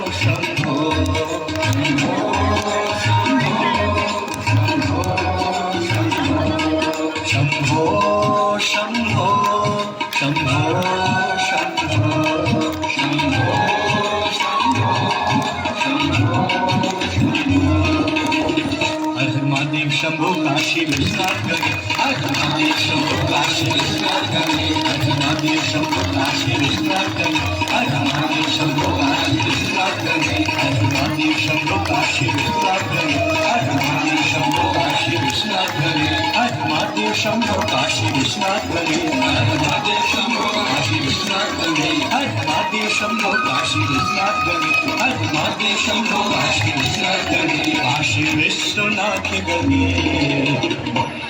Shambho Shambho Shambho Shambho Shambho Shambho हर Mahadev Shambho Kashi Vishwanath Gange हर Mahadev Shambho Kashi Vishwanath Gange हर Mahadev Shambho Kashi Vishwanath Gange हर Mahadev Shambho Kashi Vishwanath Gange हर Mahadev Shambho Kashi Vishwanath Gange हर Mahadev Shambho Kashi Vishwanath Gange हर Mahadev Shambho Kashi Vishwanath Gange हर Mahadev Shambho Kashi Vishwanath Gange हर Mahadev Shambho Kashi Vishwanath Gange हर Mahadev Shambho Kashi Vishwanath Gange Kashi Vishwanath Gange